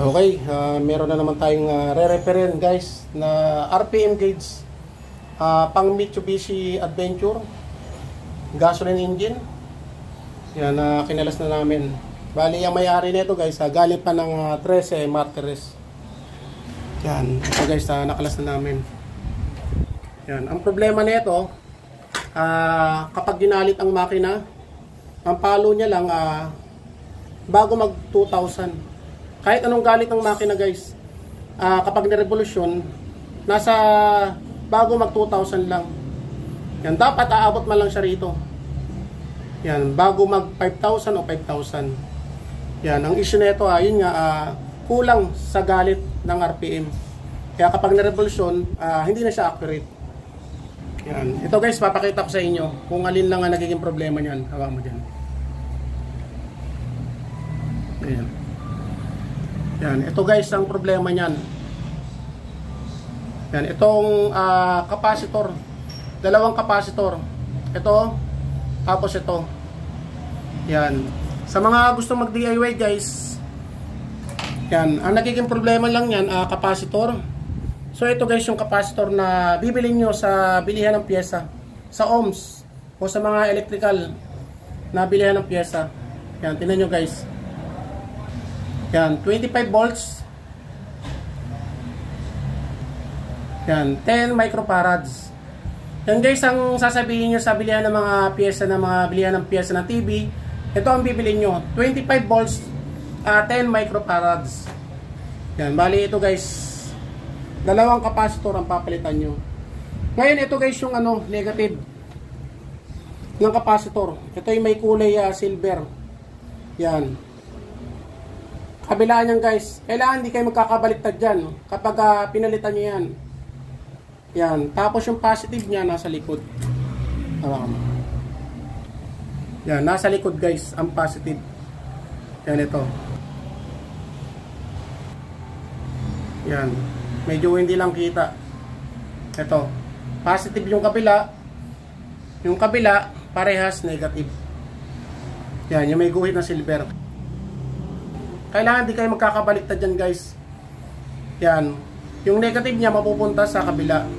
Okay, meron na naman tayong re-reference guys na RPM gauge pang Mitsubishi Adventure gasoline engine. Yan, kinalas na namin. Bali, ang may-ari nito guys, galing pa ng 13 Martires. Yan, ito guys, nakalas na namin. Yan, ang problema nito, kapag ginalit ang makina, ang palo niya lang bago mag 2,000. Kahit anong galit ng makina guys, kapag nirevolusyon, nasa bago mag 2,000 lang. Yan, dapat aabot man lang siya rito. Yan, bago mag 5,000 o 5,000. Yan, ang issue nito yun nga, kulang sa galit ng RPM. Kaya kapag nirevolusyon, hindi na siya accurate. Yan, ito guys, papakita ko sa inyo kung alin lang ang nagiging problema niyan. Hawa mo dyan. Ayan. Yan, ito guys ang problema niyan. Yan, itong capacitor. Dalawang capacitor. Ito, tapos ito. Yan. Sa mga gusto mag-DIY guys, yan, ang nagiging problema lang yan, capacitor. So ito guys yung capacitor na bibilin nyo sa bilihan ng pyesa, sa ohms o sa mga electrical na bilihan ng pyesa. Yan, tingnan nyo guys. Yan, 25 volts. Yan, 10 microfarads. Yan guys, ang sasabihin nyo sa bilihan ng mga pyesa, bilihan ng pyesa ng TV, ito ang bibilin nyo, 25 volts, 10 microfarads. Yan, bali ito guys, dalawang capacitor ang papalitan nyo. Ngayon, ito guys yung negative ng capacitor. Ito yung may kulay silver. Yan. Kabilaan yan guys, kailangan hindi kayo magkakabaliktad dyan kapag pinalitan nyo yan. Yan, tapos yung positive niya nasa likod. Yan, nasa likod guys, ang positive. Yan ito. Yan, medyo hindi lang kita. Ito, positive yung kabila. Yung kabila, parehas negative. Yan, yung may guhit na silver. Kailangan di kayo magkakabaliktad dyan guys. Yan. Yung negative niya mapupunta sa kabila.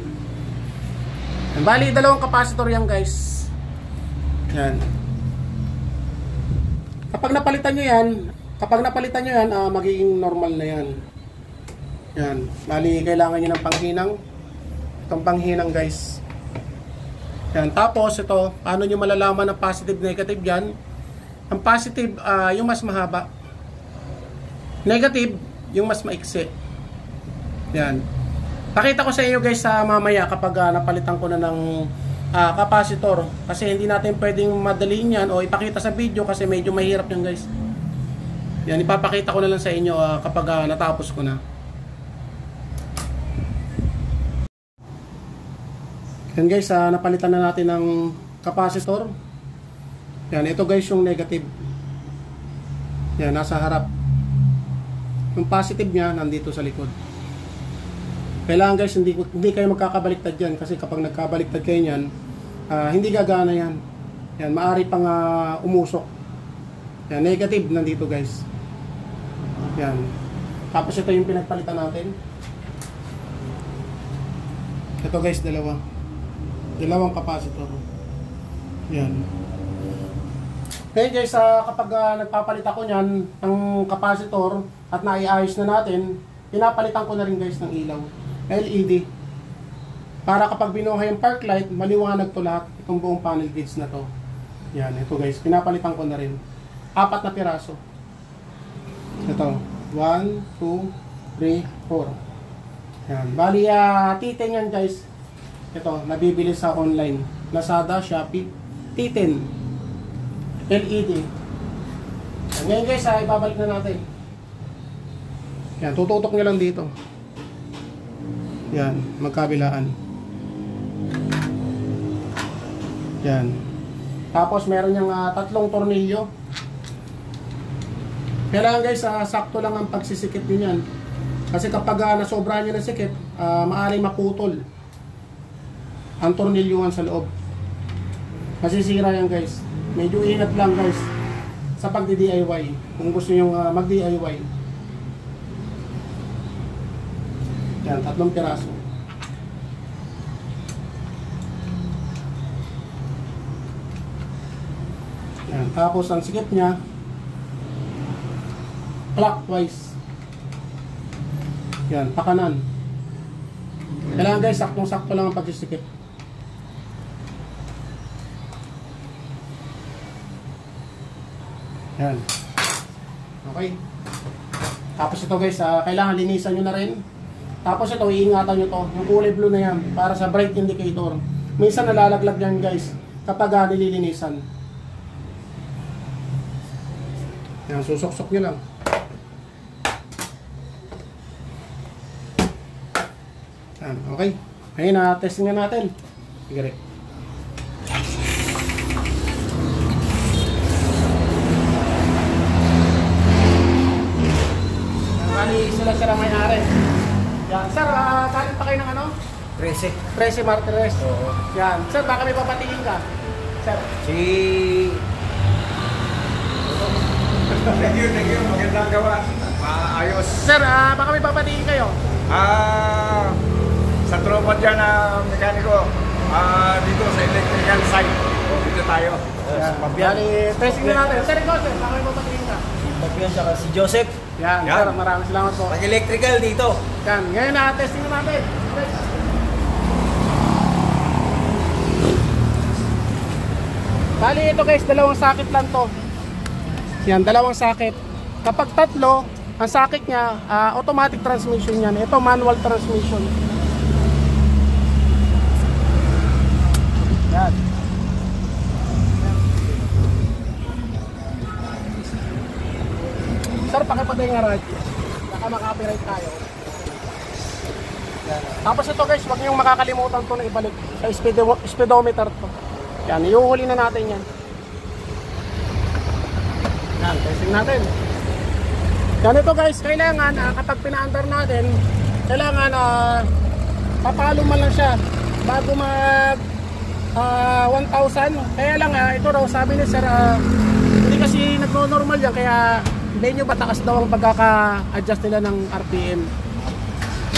Yan. Bali, dalawang capacitor yan guys. Yan. Kapag napalitan nyo yan, magiging normal na yan. Yan. Bali, kailangan nyo ng panghinang. Itong panghinang guys. Yan. Tapos, ito, paano nyo malalaman ang positive, negative yan? Ang positive, yung mas mahaba. Negative, yung mas maiksi. Yan. Pakita ko sa inyo guys sa mamaya kapag napalitan ko na ng capacitor. Kasi hindi natin pwedeng madaliin yan o ipakita sa video kasi medyo mahirap yan guys. Yan, ipapakita ko na lang sa inyo kapag natapos ko na. Yan guys, napalitan na natin ng capacitor. Yan, ito guys yung negative. Yan, nasa harap. Yung positive niya nandito sa likod. Kailangan guys hindi kayo magkakabaliktad yan kasi kapag nagkabaliktad kayo niyan, hindi gagana yan. Yan, maaari pang umusok. Yan, negative nandito guys. Yan. Tapos ito yung pinagpalitan natin. Ito guys, dalawang capacitor. Yan. Okay guys, kapag nagpapalit ako niyan ng capacitor at naiayos na natin, pinapalitan ko na rin guys ng ilaw. LED. Para kapag binuhay yung park light, maliwanag to lahat. Itong buong panel gauge na to. Yan, ito guys, pinapalitan ko na rin. 4 na piraso. Ito. 1, 2, 3, 4. Yan. Bali, T10 yan guys. Ito, nabibili sa online. Lazada, Shopee. T10. LED. Ngayon guys, ibabalik na natin. Yan, tututok nyo lang dito. Yan, magkabilaan. Yan. Tapos meron yung 3 tornilyo. Kailangan guys, sakto lang ang pagsisikip nyo yan. Kasi kapag nasobrahan nyo ng sikip, maaaring maputol ang tornilyuhan sa loob. Masisira yan guys. Medyo ingat lang guys sa pagdi-DIY. Kung gusto nyo mag-DIY. Yan, 3 piraso. Yan, tapos ang sikip niya clockwise. Yan, pakanan. Kailangan guys, saktong-sakto lang ang pagsisikip. Yan. Okay. Tapos ito guys, kailangan linisan nyo na rin. Tapos ito, iingatan nyo to. Yung kulay blue na yan, para sa bright indicator. Minsan nalalaglag yan guys, kapag nililinisan. Yan, susok-sok nyo lang. Yan, okay. Ngayon na, testing na natin. Sige rin. Sila sila may-ari. Yan. Sir, kanin pa kayo ng ano? 13. 13 Martires. Oo. Yan. Sir, baka may papatingin ka. Sir. Thank you. Magandang gawa. Maayos. Sir, baka may papatingin kayo. Sa tropa dyan na mekaniko, dito sa electrical side. Dito tayo. Bali, testing na natin. Sir, ikaw sir, baka may papatingin ka. Pagyan siya si Joseph. Yan, Yan. sir, maraming salamat po. Pag-electrical dito. Yan, ngayon na, testing na natin. Bali, ito guys, 2 sakit lang to. Yan, 2 sakit. Kapag 3, ang sakit niya, automatic transmission yan. Ito, manual transmission. Yan. Sir, pakipatay nga radyo. Baka maka-copyright tayo. Yan. Tapos ito guys, huwag niyong makakalimutan to na ibalik sa speedometer to. Yan, iuhuli na natin yan. Yan, testing natin. Yan ito guys, kailangan kapag pina-under natin, kailangan papalo man lang siya bago mag 1,000. Kaya lang ito raw sabi ni sir, hindi kasi nagno-normal yan, kaya medyo mataas daw ang pagkaka-adjust nila ng RPM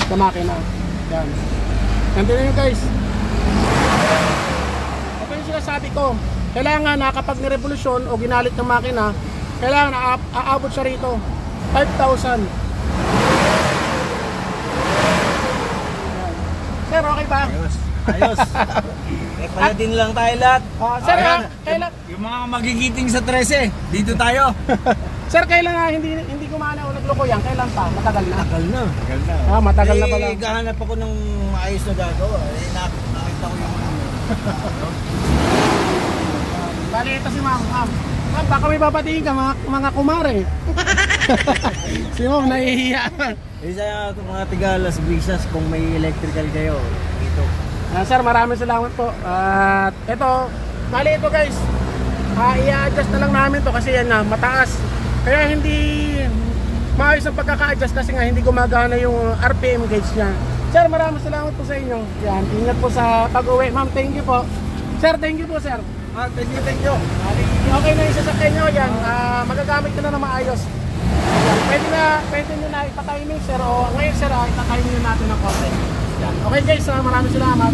sa makina. Yan. Nandito nyo guys. Ito yung sinasabi ko. Kailangan kapag nirevolusyon o ginalit ng makina, kailangan aabot siya rito 5,000. Sir, okay ba? Ayos. Pala din lang tayo lahat. Sir, kailan? Yung mga magigiting sa 13, dito tayo. Sir, kailan hindi kumana o nagloko yan? Kailan pa? Matagal na? Tagal na. Matagal na pala. Gahanap ako ng maayos na gagawa. Nakita ko yung Bali, ito si ma'am. Ma'am, baka may papatingin ka mga kumare. Si ma'am, nahihiya. isa mga tiga Las Brisas kung may electrical kayo dito. Sir, maraming salamat po. At ito, bali ito guys, i-adjust na lang namin to kasi yan na, mataas. Kaya hindi maayos ang pagkaka-adjust kasi nga hindi gumagana yung RPM gauge niya. Sir, maraming salamat po sa inyo. Yan, ingat po sa pag-uwi. Ma'am, thank you po. Sir, thank you po sir. Thank you. Okay na yung sasakyan nyo yan, magagamit ko na na maayos. Yan. Pwede nyo na ipa-timing sir o ngayon sir, ipa-timing natin ng konti. Yan. Okay guys, maraming salamat.